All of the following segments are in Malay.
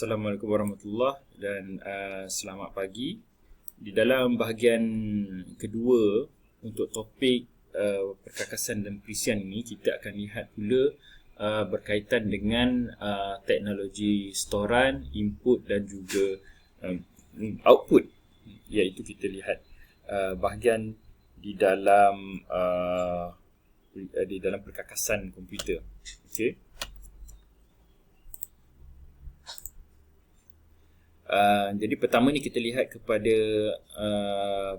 Assalamualaikum warahmatullahi dan selamat pagi. Di dalam bahagian kedua untuk topik perkakasan dan perisian ini, kita akan lihat pula berkaitan dengan teknologi storan, input dan juga output, iaitu kita lihat bahagian di dalam perkakasan komputer. Okey. Jadi pertama ni kita lihat kepada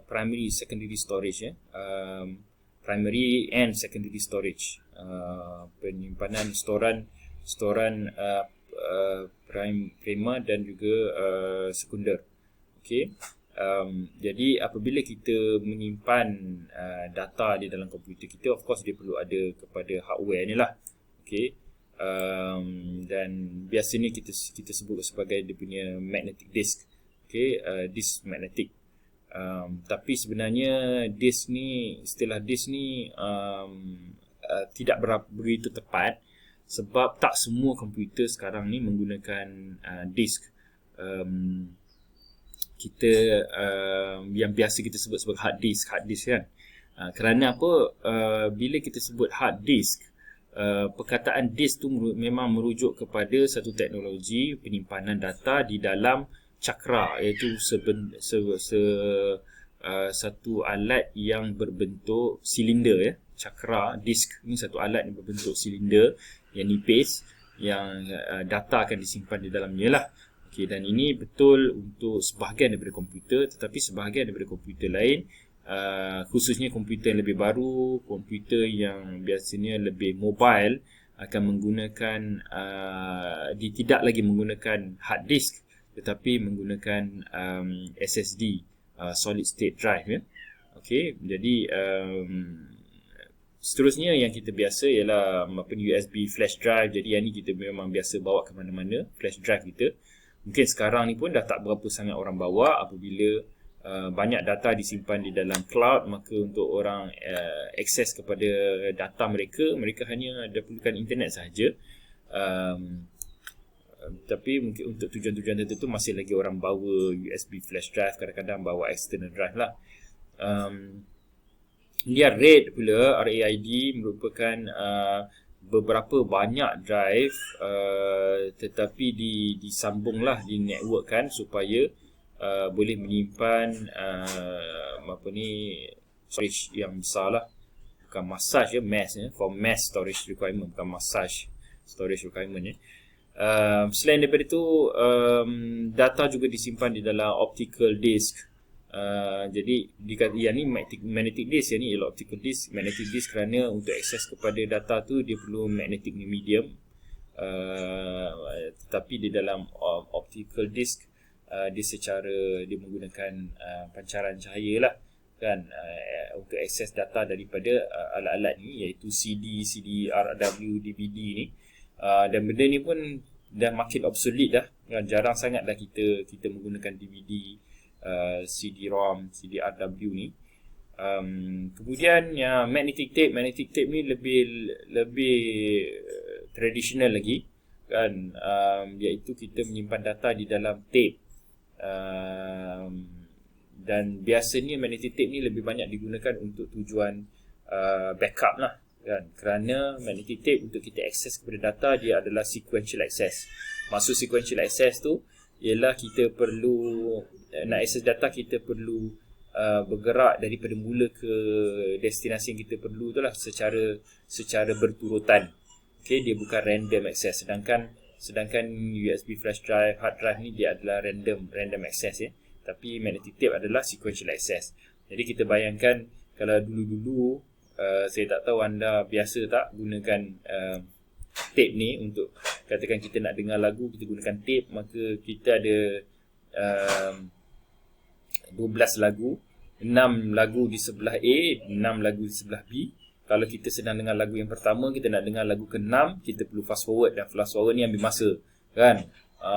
primary secondary storage, primary and secondary storage, penyimpanan storan primer dan juga sekunder. Okey. Jadi apabila kita menyimpan data di dalam komputer kita, of course dia perlu ada kepada hardware ni lah. Okey. Dan biasanya kita sebut sebagai dia punya magnetic disk. Okey, disk magnetic. Tapi sebenarnya istilah disk ni tidak begitu tepat, sebab tak semua komputer sekarang ni menggunakan disk. Yang biasa kita sebut sebagai hard disk kan. Kerana apa? Bila kita sebut hard disk, perkataan disk tu memang merujuk kepada satu teknologi penyimpanan data di dalam cakra, iaitu satu alat yang berbentuk silinder. Cakra disk ni satu alat yang berbentuk silinder yang nipis, yang data akan disimpan di dalamnya lah. Okay, dan ini betul untuk sebahagian daripada komputer, tetapi sebahagian daripada komputer lain, khususnya komputer yang lebih baru, komputer yang biasanya lebih mobile, akan menggunakan tidak lagi menggunakan hard disk, tetapi menggunakan SSD, solid state drive. Okey, jadi seterusnya yang kita biasa ialah USB flash drive. Jadi yang ni kita memang biasa bawa ke mana-mana, flash drive kita. Mungkin sekarang ni pun dah tak berapa sangat orang bawa. Apabila banyak data disimpan di dalam cloud, maka untuk orang akses kepada data mereka hanya ada perlukan internet sahaja. Tapi mungkin untuk tujuan-tujuan tertentu masih lagi orang bawa USB flash drive, kadang-kadang bawa external drive lah. Dia RAID pula, RAID merupakan beberapa banyak drive, tetapi disambunglah, dinetworkkan supaya boleh menyimpan storage yang besar lah. Bukan massage mass, for mass storage requirement, bukan massage storage requirement. Selain daripada itu, data juga disimpan di dalam optical disk. Jadi yang ni magnetic disk, yang ni ialah optical disk. Magnetic disk kerana untuk akses kepada data tu dia perlu magnetic medium, tetapi di dalam optical disk dia menggunakan pancaran cahaya lah kan, untuk akses data daripada alat-alat ni, iaitu CD, RW, DVD ni. Dan benda ni pun dah makin obsolete dah kan? Jarang sangat dah kita menggunakan DVD, CD-ROM, CD-RW ni. Kemudian magnetic tape ni lebih tradisional lagi kan, iaitu kita menyimpan data di dalam tape. Dan biasanya magnetic tape ni lebih banyak digunakan untuk tujuan backup lah kan, kerana magnetic tape untuk kita akses kepada data dia adalah sequential access. Maksud sequential access tu ialah kita perlu nak akses data, kita perlu bergerak daripada mula ke destinasi yang kita perlu tu lah secara berturutan. Okay, dia bukan random access. Sedangkan USB flash drive, hard drive ni dia adalah random access tapi magnetic tape adalah sequential access. Jadi kita bayangkan kalau dulu-dulu, saya tak tahu anda biasa tak gunakan tape ni untuk, katakan kita nak dengar lagu, kita gunakan tape, maka kita ada 12 lagu, 6 lagu di sebelah A, 6 lagu di sebelah B. Kalau kita sedang dengar lagu yang pertama, kita nak dengar lagu ke-6, kita perlu fast forward, dan fast forward ni ambil masa kan,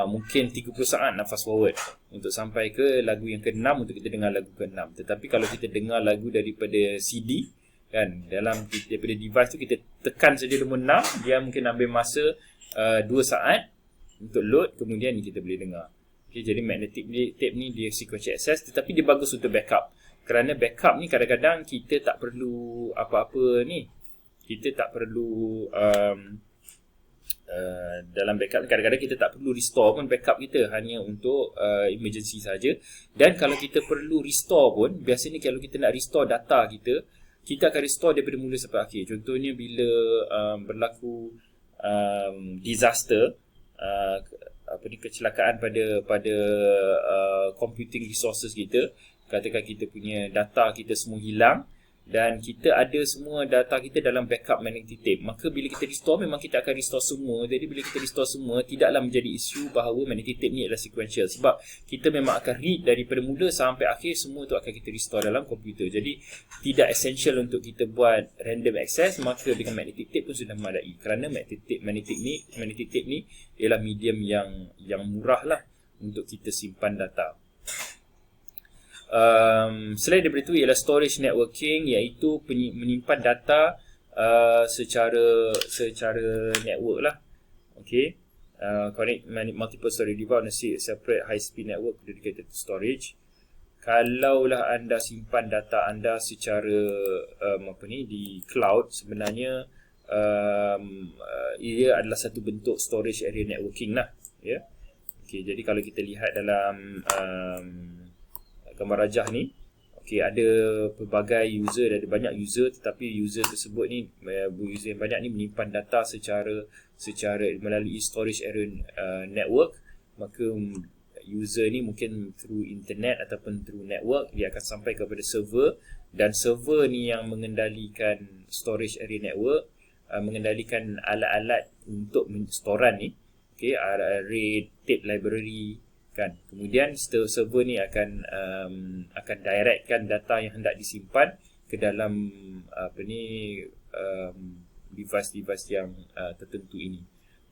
mungkin 30 saat nak fast forward untuk sampai ke lagu yang ke-6 untuk kita dengar lagu ke-6. Tetapi kalau kita dengar lagu daripada CD kan, daripada device tu, kita tekan saja nombor 6, dia mungkin ambil masa 2 saat untuk load, kemudian kita boleh dengar. Okay, jadi magnetic tape ni dia sequential access, tetapi dia bagus untuk backup. Kerana backup ni kadang-kadang kita tak perlu apa-apa ni. Kita tak perlu dalam backup kadang-kadang kita tak perlu restore pun backup kita, hanya untuk emergency saja. Dan kalau kita perlu restore pun, biasanya kalau kita nak restore data kita, kita akan restore daripada mula sampai akhir. Contohnya bila berlaku disaster, kecelakaan pada computing resources kita, katakan kita punya data kita semua hilang dan kita ada semua data kita dalam backup magnetic tape, maka bila kita restore memang kita akan restore semua. Jadi bila kita restore semua, tidaklah menjadi isu bahawa magnetic tape ni adalah sequential, sebab kita memang akan read daripada mula sampai akhir, semua tu akan kita restore dalam komputer. Jadi tidak essential untuk kita buat random access, maka dengan magnetic tape pun sudah memadai. Kerana magnetic tape ni ialah medium yang murah lah untuk kita simpan data. Selain daripada itu ialah storage networking, iaitu menyimpan data secara network lah. Okay, connect multiple storage device on a separate high speed network dedicated to storage. Kalaulah anda simpan data anda secara di cloud, sebenarnya ia adalah satu bentuk storage area networking lah, ya. Okay, jadi kalau kita lihat dalam gambar rajah ni, okay, ada pelbagai user, ada banyak user, tetapi user tersebut ni, user yang banyak ni menyimpan data secara melalui storage area network. Maka user ni mungkin through internet ataupun through network, dia akan sampai kepada server, dan server ni yang mengendalikan storage area network, mengendalikan alat-alat untuk storan ni, okay, array, tape library kan. Kemudian server ni akan directkan data yang hendak disimpan ke dalam device-device yang tertentu ini.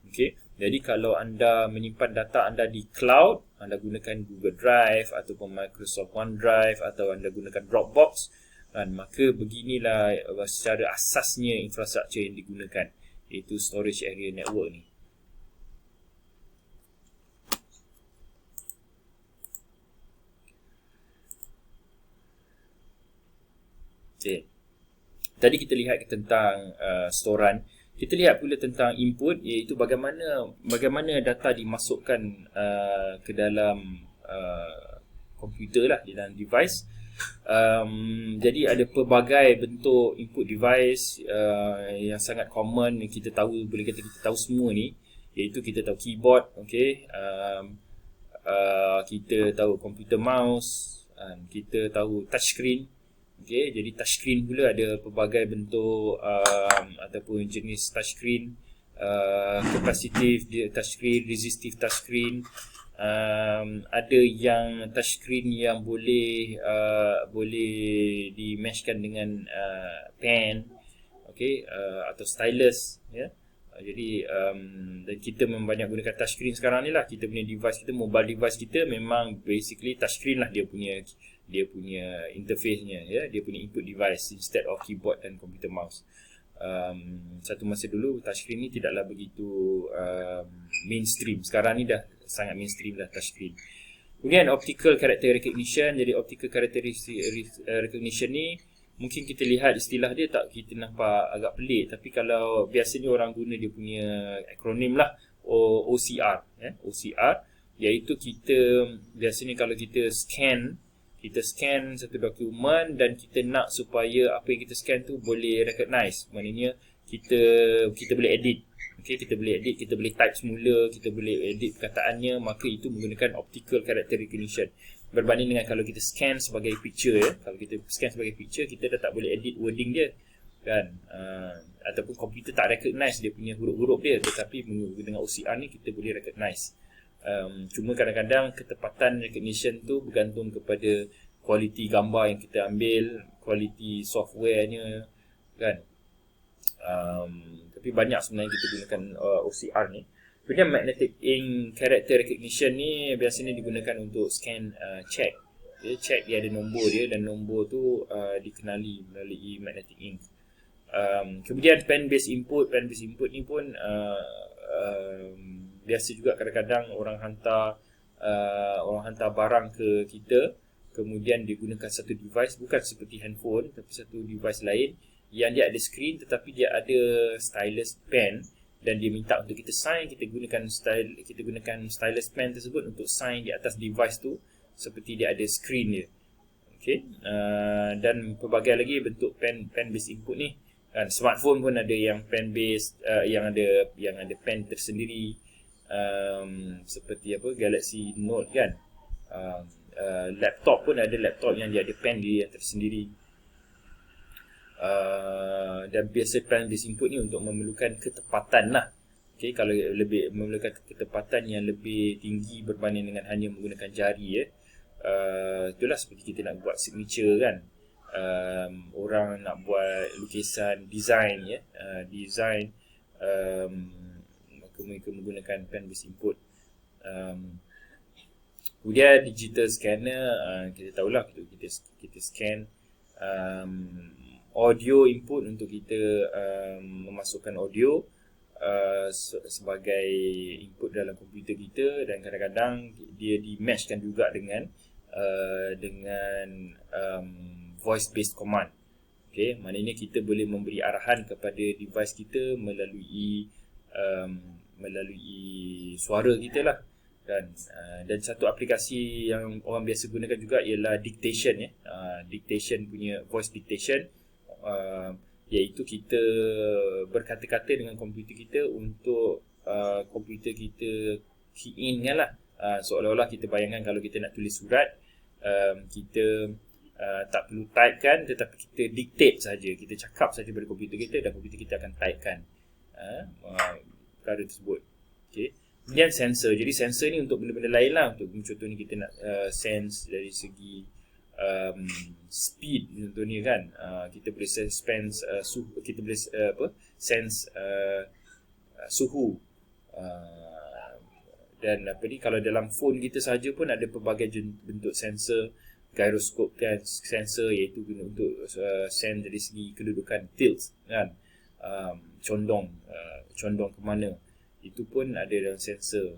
Okey, jadi kalau anda menyimpan data anda di cloud, anda gunakan Google Drive ataupun Microsoft OneDrive, atau anda gunakan Dropbox kan, maka beginilah secara asasnya infrastruktur yang digunakan, iaitu storage area network ni. Okay. Tadi kita lihat tentang storan. Kita lihat pula tentang input, iaitu bagaimana data dimasukkan ke dalam komputer lah, di dalam device. Jadi ada pelbagai bentuk input device yang sangat common yang kita tahu, boleh kata kita tahu semua ni, iaitu kita tahu keyboard, okay, kita tahu computer mouse, kita tahu touchscreen. Okay, jadi touchscreen pula ada pelbagai bentuk ataupun jenis touchscreen, capacitive touchscreen, resistive touchscreen. Ada yang touchscreen yang boleh dimeshkan dengan pen, okay, atau stylus, ya. Jadi dan kita memang banyak gunakan touchscreen sekarang ni lah. Kita punya device kita, mobile device kita memang basically touchscreen lah, dia punya interface-nya, ya, dia punya input device instead of keyboard dan computer mouse. Satu masa dulu touchscreen ni tidaklah begitu mainstream. Sekarang ni dah sangat mainstream dah touchscreen. Kemudian optical character recognition. Jadi optical character recognition ni mungkin kita lihat istilah dia tak, kita nampak agak pelik, tapi kalau biasanya orang guna dia punya akronim lah, OCR, ya, OCR, iaitu kita biasanya kalau kita scan satu dokumen dan kita nak supaya apa yang kita scan tu boleh recognize, maknanya kita boleh edit. Okay, kita boleh edit, kita boleh type semula, kita boleh edit perkataannya, maka itu menggunakan optical character recognition. Berbanding dengan kalau kita scan sebagai picture, ya. Kalau kita scan sebagai picture, kita dah tak boleh edit wording dia kan, ataupun komputer tak recognize dia punya huruf-huruf dia, tetapi dengan OCR ni kita boleh recognize. Cuma kadang-kadang ketepatan recognition tu bergantung kepada kualiti gambar yang kita ambil, kualiti softwarenya kan. Tapi banyak sebenarnya kita gunakan OCR ni. Kemudian magnetic ink character recognition ni biasanya digunakan untuk scan check. Okay, check dia ada nombor dia, dan nombor tu dikenali melalui magnetic ink. Kemudian pen based input ni pun biasa juga kadang-kadang orang hantar barang ke kita, kemudian dia gunakan satu device, bukan seperti handphone tapi satu device lain yang dia ada screen tetapi dia ada stylus pen, dan dia minta untuk kita sign. Kita gunakan stylus pen tersebut untuk sign di atas device tu seperti dia ada screen dia. Okay. Dan pelbagai lagi bentuk pen based input ni kan. Smartphone pun ada yang pen based, yang ada pen tersendiri, seperti Galaxy Note kan. Laptop pun ada laptop yang dia ada pen dia yang tersendiri. Dan biasa pen based input ni untuk memerlukan ketepatan lah. Okay, kalau lebih memerlukan ketepatan yang lebih tinggi berbanding dengan hanya menggunakan jari itulah seperti kita nak buat signature kan. Orang nak buat lukisan, design design, mereka menggunakan pen based input. Kemudian digital scanner, kita tahulah kita scan audio input untuk kita memasukkan audio sebagai input dalam komputer kita, dan kadang-kadang dia di-matchkan juga dengan voice based command. Okay, maknanya kita boleh memberi arahan kepada device kita melalui suara kita lah. Dan satu aplikasi yang orang biasa gunakan juga ialah dictation dictation punya voice dictation, iaitu kita berkata-kata dengan komputer kita untuk komputer kita key in lah. Seolah-olah kita bayangkan kalau kita nak tulis surat, kita tak perlu type kan, tetapi kita dictate saja, kita cakap saja pada komputer kita dan komputer kita akan typekan perkara tersebut. Okay. Kemudian sensor. Jadi sensor ni untuk benda-benda lain lah. Untuk contohnya kita nak sense dari segi speed contohnya kan. Kita boleh sense suhu, kita boleh sense suhu. Dan kalau dalam phone kita saja pun ada pelbagai bentuk sensor. Gyroscope kan, sensor iaitu guna untuk sense dari segi kedudukan tilt kan, condong ke mana, itu pun ada dalam sensor.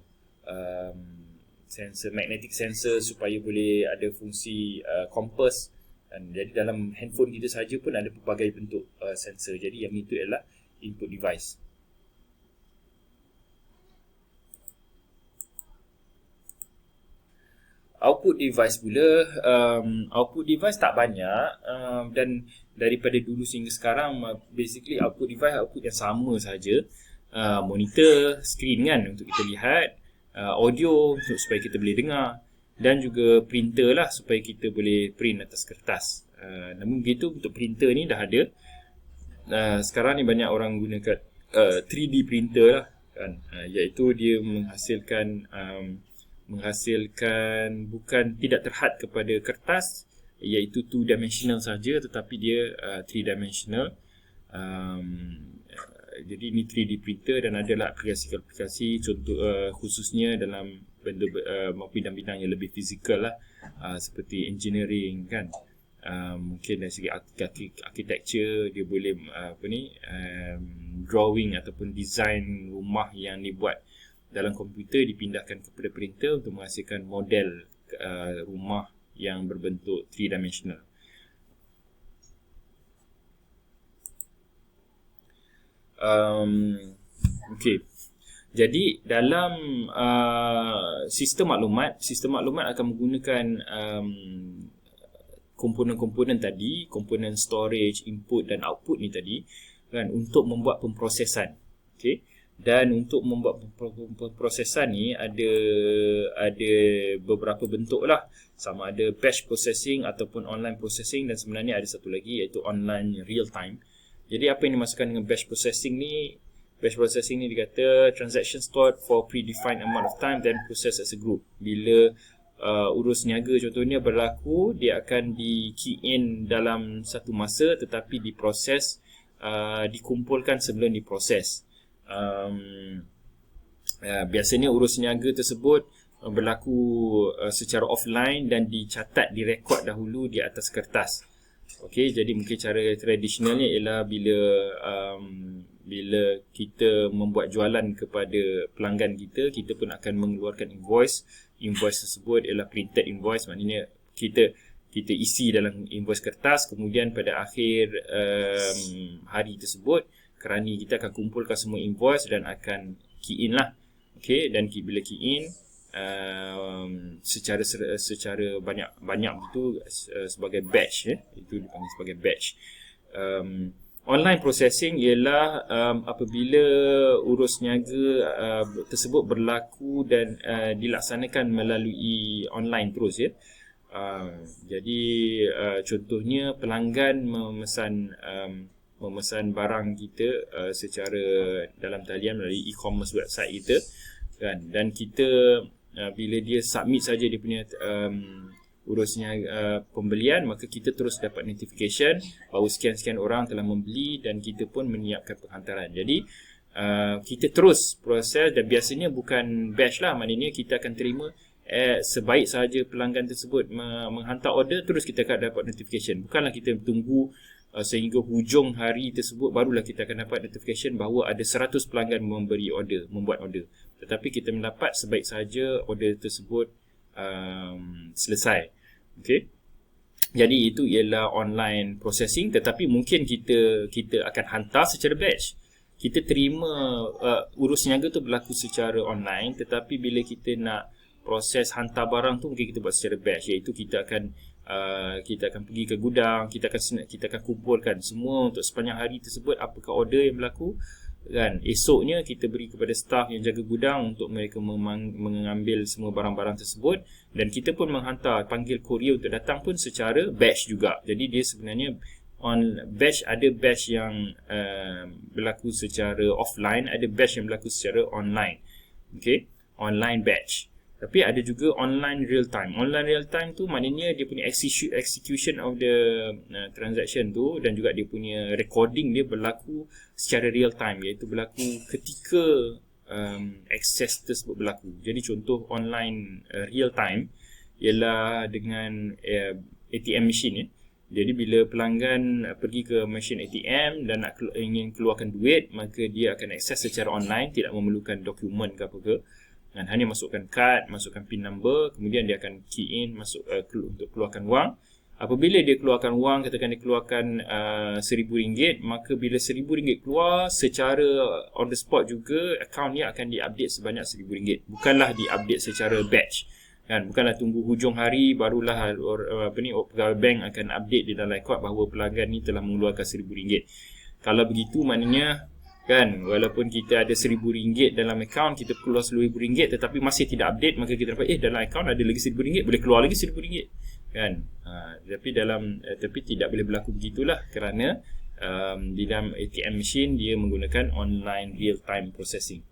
Sensor magnetic sensor supaya boleh ada fungsi kompas. Dan jadi dalam handphone kita saja pun ada pelbagai bentuk sensor. Jadi yang itu adalah input device. Output device pula, output device tak banyak, dan daripada dulu sehingga sekarang basically output device output yang sama saja. Monitor, screen kan untuk kita lihat, audio supaya kita boleh dengar, dan juga printer lah supaya kita boleh print atas kertas. Namun begitu untuk printer ni dah ada. Sekarang ni banyak orang gunakan 3D printer lah kan, iaitu dia menghasilkan bukan tidak terhad kepada kertas, iaitu 2-dimensional saja, tetapi dia 3-dimensional. Jadi ini 3D printer, dan adalah aplikasi-aplikasi contoh khususnya dalam bidang-bidang yang lebih fizikal lah, seperti engineering kan. Mungkin dari segi architecture dia boleh drawing ataupun design rumah yang dibuat dalam komputer dipindahkan kepada printer untuk menghasilkan model rumah yang berbentuk 3-dimensional. Okay. Jadi dalam sistem maklumat akan menggunakan komponen-komponen tadi, komponen storage, input dan output ni tadi kan, untuk membuat pemprosesan. Okay. Dan untuk membuat pemprosesan ni ada beberapa bentuk lah. Sama ada batch processing ataupun online processing, dan sebenarnya ada satu lagi iaitu online real time. Jadi apa yang dimaksudkan dengan batch processing ni? Batch processing ni dikata transaction stored for predefined amount of time then processed as a group. Bila urus niaga contohnya berlaku, dia akan di key in dalam satu masa tetapi diproses, dikumpulkan sebelum diproses. Biasanya urus niaga tersebut berlaku secara offline dan dicatat, direkod dahulu di atas kertas. Okey, jadi mungkin cara tradisionalnya ialah bila kita membuat jualan kepada pelanggan kita, kita pun akan mengeluarkan invoice. Invoice tersebut ialah printed invoice, maknanya kita isi dalam invoice kertas, kemudian pada akhir hari tersebut kerani kita akan kumpulkan semua invoice dan akan key in lah. Okay, dan bila key in secara banyak begitu sebagai batch, itu dipanggil sebagai batch. Online processing ialah apabila urus niaga tersebut berlaku dan dilaksanakan melalui online terus, ya. Jadi contohnya pelanggan memesan barang kita secara dalam talian melalui e-commerce website kita, kan, dan kita bila dia submit saja dia punya urusnya pembelian, maka kita terus dapat notification bahawa sekian-sekian orang telah membeli dan kita pun menyiapkan penghantaran. Jadi kita terus proses, dan biasanya bukan batch lah, maknanya kita akan terima sebaik sahaja pelanggan tersebut menghantar order, terus kita akan dapat notification. Bukanlah kita tunggu sehingga hujung hari tersebut barulah kita akan dapat notification bahawa ada 100 pelanggan membuat order. Tetapi kita mendapat sebaik sahaja order tersebut selesai. Okay. Jadi itu ialah online processing, tetapi mungkin kita akan hantar secara batch. Kita terima urus niaga tu berlaku secara online, tetapi bila kita nak proses hantar barang tu mungkin kita buat secara batch, iaitu kita akan pergi ke gudang, kita akan kumpulkan semua untuk sepanjang hari tersebut apakah order yang berlaku, kan. Esoknya kita beri kepada staff yang jaga gudang untuk mereka mengambil semua barang-barang tersebut, dan kita pun menghantar, panggil courier untuk datang pun secara batch juga. Jadi dia sebenarnya batch, ada batch yang berlaku secara offline, ada batch yang berlaku secara online. Okay, online batch. Tapi ada juga online real time. Online real time tu maknanya dia punya execution of the transaction tu, dan juga dia punya recording dia berlaku secara real time, iaitu berlaku ketika access tersebut berlaku. Jadi contoh online real time ialah dengan ATM machine, ya. Jadi bila pelanggan pergi ke mesin ATM dan ingin keluarkan duit, maka dia akan akses secara online, tidak memerlukan dokumen ke apa ke. Dan hanya masukkan kad, masukkan PIN number, kemudian dia akan key in untuk keluarkan wang. Apabila dia keluarkan wang, katakan dia keluarkan RM1,000, maka bila RM1,000 keluar, secara on the spot juga akaun dia akan diupdate sebanyak RM1,000. Bukanlah diupdate secara batch, kan. Bukanlah tunggu hujung hari barulah pegawai bank akan update di dalam rekod bahawa pelanggan ni telah mengeluarkan RM1,000. Kalau begitu maknanya, kan, walaupun kita ada RM1,000 dalam akaun, kita keluar RM10,000 tetapi masih tidak update, maka kita dapat dalam akaun ada lagi RM1,000, boleh keluar lagi RM1,000, kan. Tapi tidak boleh berlaku begitulah, kerana di dalam ATM machine dia menggunakan online real time processing.